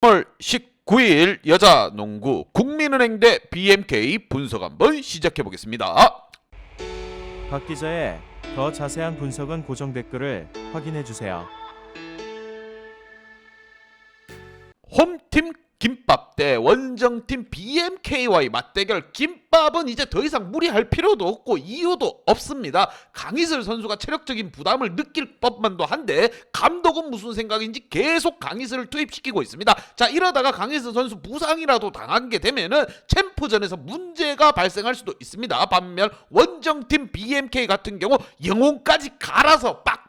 3월 19일 여자농구 국민은행 대 BMK 분석 한번 시작해 보겠습니다. 박 기자의 더 자세한 분석은 고정 댓글을 확인해 주세요. 홈팀 김밥 대 원정팀 BMK와의 맞대결. 김밥은 이제 더 이상 무리할 필요도 없고 이유도 없습니다. 강희슬 선수가 체력적인 부담을 느낄 법만도 한데 감독은 무슨 생각인지 계속 강희슬을 투입시키고 있습니다. 자, 이러다가 강희슬 선수 부상이라도 당하게 되면은 챔프전에서 문제가 발생할 수도 있습니다. 반면 원정팀 BMK 같은 경우 영혼까지 갈아서 빡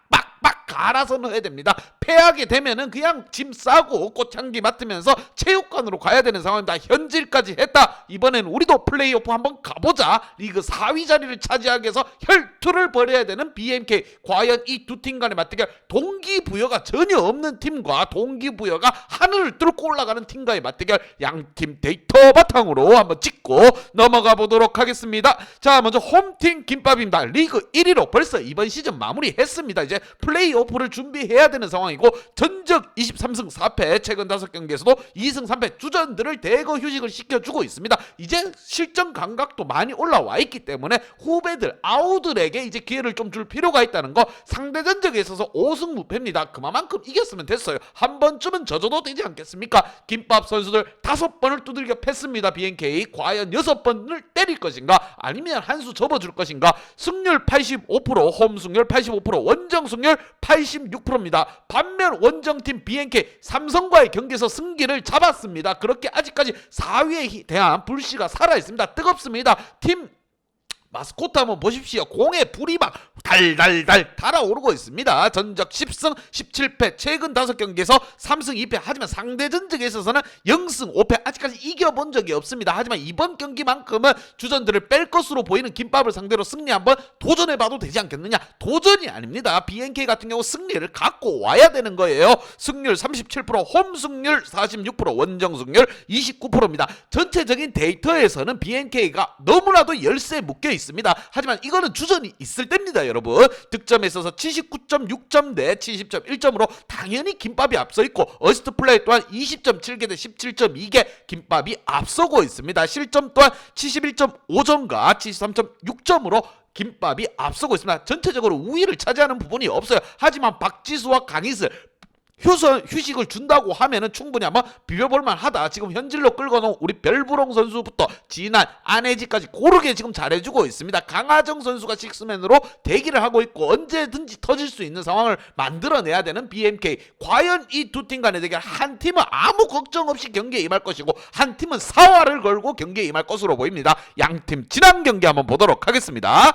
갈아서 넣어야 됩니다. 패하게 되면은 그냥 짐 싸고 꽃향기 맡으면서 체육관으로 가야 되는 상황입니다. 현질까지 했다. 이번엔 우리도 플레이오프 한번 가보자. 리그 4위 자리를 차지하기 위해서 혈투를 벌여야 되는 BMK. 과연 이 두 팀 간의 맞대결, 동기부여가 전혀 없는 팀과 동기부여가 하늘을 뚫고 올라가는 팀과의 맞대결, 양팀 데이터 바탕으로 한번 찍고 넘어가 보도록 하겠습니다. 자, 먼저 홈팀 김밥입니다. 리그 1위로 벌써 이번 시즌 마무리했습니다. 이제 플레이오프를 준비해야 되는 상황이고 전적 23승 4패, 최근 5경기에서도 2승 3패, 주전들을 대거 휴식을 시켜주고 있습니다. 이제 실전 감각도 많이 올라와 있기 때문에 후배들 아우들에게 이제 기회를 좀 줄 필요가 있다는 거. 상대 전적에 있어서 5승 무패입니다. 그만큼 이겼으면 됐어요. 한 번쯤은 져줘도 되지 않겠습니까? 김밥 선수들 5번을 두들겨 팼습니다. BNK 과연 6번을 때릴 것인가, 아니면 한 수 접어줄 것인가. 승률 85%, 홈 승률 85%, 원정 승률 86%입니다. 반면 원정팀 BNK 삼성과의 경기에서 승기를 잡았습니다. 그렇게 아직까지 4위에 대한 불씨가 살아있습니다. 뜨겁습니다. 팀 마스코트 한번 보십시오. 공에 불이 막 달달달 달아오르고 있습니다. 전적 10승 17패, 최근 5경기에서 3승 2패. 하지만 상대 전적에 있어서는 0승 5패, 아직까지 이겨본 적이 없습니다. 하지만 이번 경기만큼은 주전들을 뺄 것으로 보이는 김밥을 상대로 승리 한번 도전해봐도 되지 않겠느냐. 도전이 아닙니다. BNK 같은 경우 승리를 갖고 와야 되는 거예요. 승률 37%, 홈 승률 46%, 원정 승률 29%입니다. 전체적인 데이터에서는 BNK가 너무나도 열세에 묶여 있습니다. 하지만 이거는 주전이 있을 때입니다, 여러분. 득점에 있어서 79.6점 대 70.1점으로 당연히 김밥이 앞서 있고, 어시스트 플레이 또한 20.7개 대 17.2개 김밥이 앞서고 있습니다. 실점 또한 71.5점과 73.6점으로 김밥이 앞서고 있습니다. 전체적으로 우위를 차지하는 부분이 없어요. 하지만 박지수와 강희슬 휴식을 준다고 하면은 충분히 한번 비벼볼만 하다. 지금 현질로 끌고 놓은 우리 별부롱 선수부터 진한 안혜지까지 고르게 지금 잘해주고 있습니다. 강하정 선수가 식스맨으로 대기를 하고 있고 언제든지 터질 수 있는 상황을 만들어내야 되는 BMK. 과연 이 두 팀 간의 대결, 한 팀은 아무 걱정 없이 경기에 임할 것이고 한 팀은 사활을 걸고 경기에 임할 것으로 보입니다. 양팀 지난 경기 한번 보도록 하겠습니다.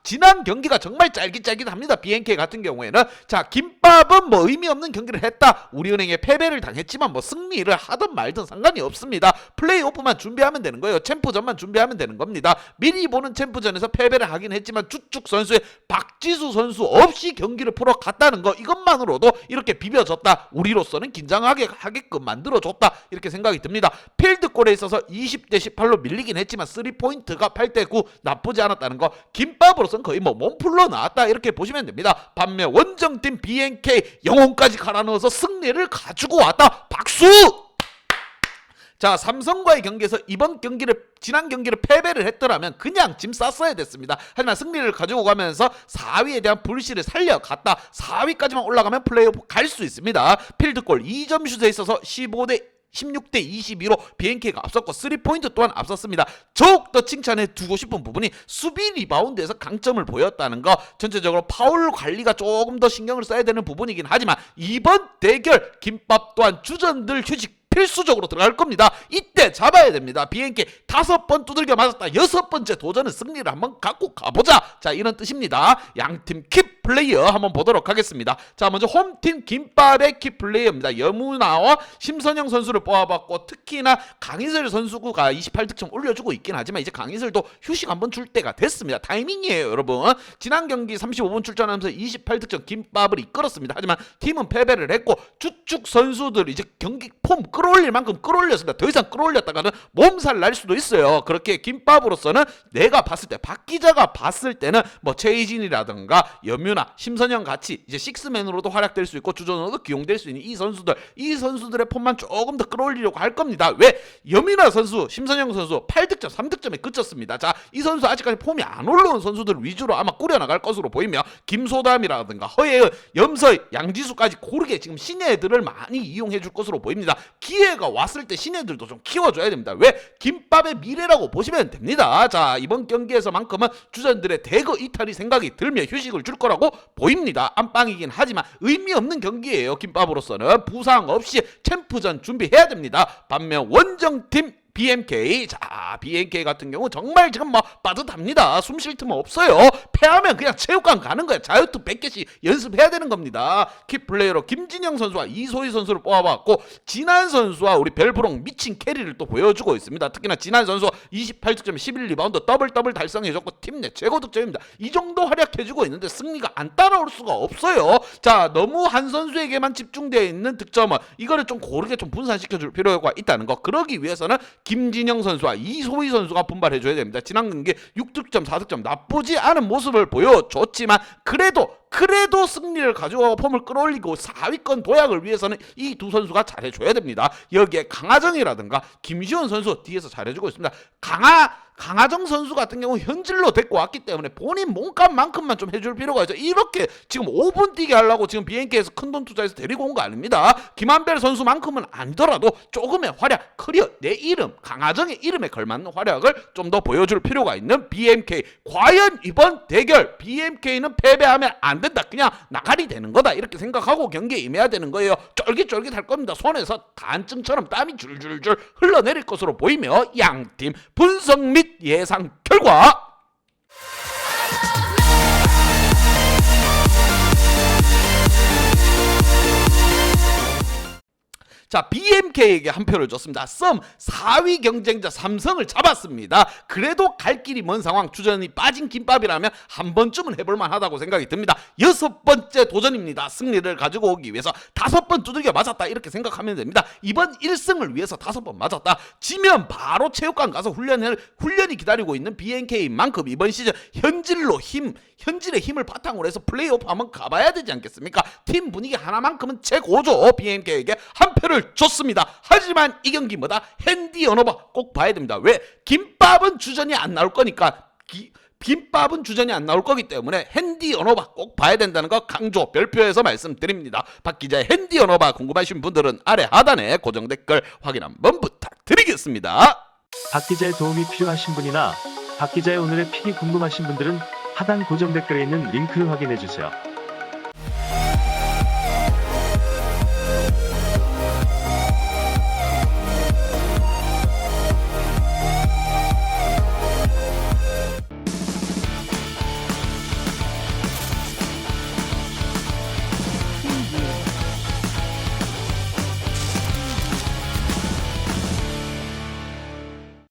지난 경기가 정말 짤깃짤깃합니다. BNK 같은 경우에는. 자, 김밥은 뭐 의미 없는 경기를 했다. 우리은행에 패배를 당했지만 뭐 승리를 하든 말든 상관이 없습니다. 플레이오프만 준비하면 되는 거예요. 챔프전만 준비하면 되는 겁니다. 미리 보는 챔프전에서 패배를 하긴 했지만 주축 선수의 박지수 선수 없이 경기를 풀어갔다는 거, 이것만으로도 이렇게 비벼줬다. 우리로서는 긴장하게 하게끔 만들어줬다. 이렇게 생각이 듭니다. 필드골에 있어서 20대 18로 밀리긴 했지만 3포인트가 8대 9 나쁘지 않았다는 거. 김밥으로서는 거의 뭐 몸풀러 나왔다, 이렇게 보시면 됩니다. 반면 원정팀 BNK 영혼까지 갈아 넣어서 승리를 가지고 왔다. 박수! 자, 삼성과의 경기에서 지난 경기를 패배를 했더라면 그냥 짐 쌌어야 됐습니다. 하지만 승리를 가지고 가면서 4위에 대한 불씨를 살려갔다. 4위까지만 올라가면 플레이오프 갈 수 있습니다. 필드골 2점 슛에 있어서 16대 22로 BNK가 앞섰고 3포인트 또한 앞섰습니다. 더욱더 칭찬해 두고 싶은 부분이 수비 리바운드에서 강점을 보였다는 거. 전체적으로 파울 관리가 조금 더 신경을 써야 되는 부분이긴 하지만 이번 대결 김밥 또한 주전들 휴식 필수적으로 들어갈 겁니다. 이때 잡아야 됩니다. BNK 5번 두들겨 맞았다. 6번째 도전은 승리를 한번 갖고 가보자. 자, 이런 뜻입니다. 양팀 킵! 키플레이어 한번 보도록 하겠습니다. 자, 먼저 홈팀 김밥의 키플레이어입니다. 여무나와 심선영 선수를 뽑아봤고, 특히나 강희슬 선수가 28득점 올려주고 있긴 하지만 이제 강희슬도 휴식 한번 줄 때가 됐습니다. 타이밍이에요, 여러분. 지난 경기 35분 출전하면서 28득점 김밥을 이끌었습니다. 하지만 팀은 패배를 했고, 주축 선수들 이제 경기 폼 끌어올릴 만큼 끌어올렸습니다. 더 이상 끌어올렸다가는 몸살 날 수도 있어요. 그렇게 김밥으로서는 내가 봤을 때, 박 기자가 봤을 때는 뭐 최희진이라든가 염유나 심선영 같이 이제 식스맨으로도 활약될 수 있고 주전으로도 기용될 수 있는 이 선수들의 폼만 조금 더 끌어올리려고 할 겁니다. 왜? 염유나 선수, 심선영 선수 8득점, 3득점에 그쳤습니다. 자, 이 선수 아직까지 폼이 안 올라온 선수들 위주로 아마 꾸려나갈 것으로 보이며, 김소담이라든가 허예은, 염서희, 양지수까지 고르게 지금 신예들을 많이 이용해 줄 것으로 보입니다. 기회가 왔을 때 신예들도 좀 키워줘야 됩니다. 왜? 김밥의 미래라고 보시면 됩니다. 자, 이번 경기에서만큼은 주전들의 대거 이탈이 생각이 들며 휴식을 줄 거라고 보입니다. 안방이긴 하지만 의미 없는 경기예요. 김밥으로서는 부상 없이 챔프전 준비해야 됩니다. 반면 원정팀 BMK, 자, BMK 같은 경우 정말 지금 뭐 빠듯합니다. 숨 쉴 틈 없어요. 패하면 그냥 체육관 가는 거야. 자유투 100개씩 연습해야 되는 겁니다. 키플레이어로 김진영 선수와 이소희 선수를 뽑아봤고, 진한 선수와 우리 벨브롱 미친 캐리를 또 보여주고 있습니다. 특히나 진한 선수 28득점 11리바운드 더블 달성해줬고 팀 내 최고 득점입니다. 이 정도 활약해주고 있는데 승리가 안 따라올 수가 없어요. 자, 너무 한 선수에게만 집중되어 있는 득점은 이거를 좀 고르게 좀 분산시켜줄 필요가 있다는 거. 그러기 위해서는 김진영 선수와 이소희 선수가 분발해줘야 됩니다. 지난 경기 6득점 4득점 나쁘지 않은 모습을 보여줬지만 그래도 승리를 가져와 폼을 끌어올리고 4위권 도약을 위해서는 이 두 선수가 잘해줘야 됩니다. 여기에 강하정이라든가 김시원 선수 뒤에서 잘해주고 있습니다. 강하정 선수 같은 경우 현질로 데리고 왔기 때문에 본인 몸값만큼만 좀 해줄 필요가 있죠. 이렇게 지금 5분 뛰게 하려고 지금 BNK에서 큰돈 투자해서 데리고 온 거 아닙니다. 김한별 선수만큼은 아니더라도 조금의 활약, 커리어, 내 이름, 강하정의 이름에 걸맞는 활약을 좀 더 보여줄 필요가 있는 BMK. 과연 이번 대결 BMK는 패배하면 안 된다, 그냥 나가리 되는 거다, 이렇게 생각하고 경기에 임해야 되는 거예요. 쫄깃쫄깃할 겁니다. 손에서 단증처럼 땀이 줄줄줄 흘러내릴 것으로 보이며, 양팀 분석 및 예상 결과 자, BMK에게 한 표를 줬습니다. 썸 4위 경쟁자 삼성을 잡았습니다. 그래도 갈 길이 먼 상황, 주전이 빠진 김밥이라면 한 번쯤은 해볼만 하다고 생각이 듭니다. 6번째 도전입니다. 승리를 가지고 오기 위해서 5번 두들겨 맞았다, 이렇게 생각하면 됩니다. 이번 1승을 위해서 5번 맞았다. 지면 바로 체육관 가서 훈련이 기다리고 있는 BNK인 만큼 이번 시즌 현질의 힘을 바탕으로 해서 플레이오프 한번 가봐야 되지 않겠습니까? 팀 분위기 하나만큼은 최고죠. BMK에게 한 표를 줬습니다. 하지만 이 경기 뭐다? 핸디 언어바 꼭 봐야 됩니다. 왜? 김밥은 주전이 안 나올 거니까. 김밥은 주전이 안 나올 거기 때문에 핸디 언어바 꼭 봐야 된다는 거 강조 별표에서 말씀드립니다. 박 기자의 핸디 언어바 궁금하신 분들은 아래 하단에 고정 댓글 확인 한번 부탁드리겠습니다. 박 기자의 도움이 필요하신 분이나 박 기자의 오늘의 픽이 궁금하신 분들은 하단 고정 댓글에 있는 링크를 확인해 주세요.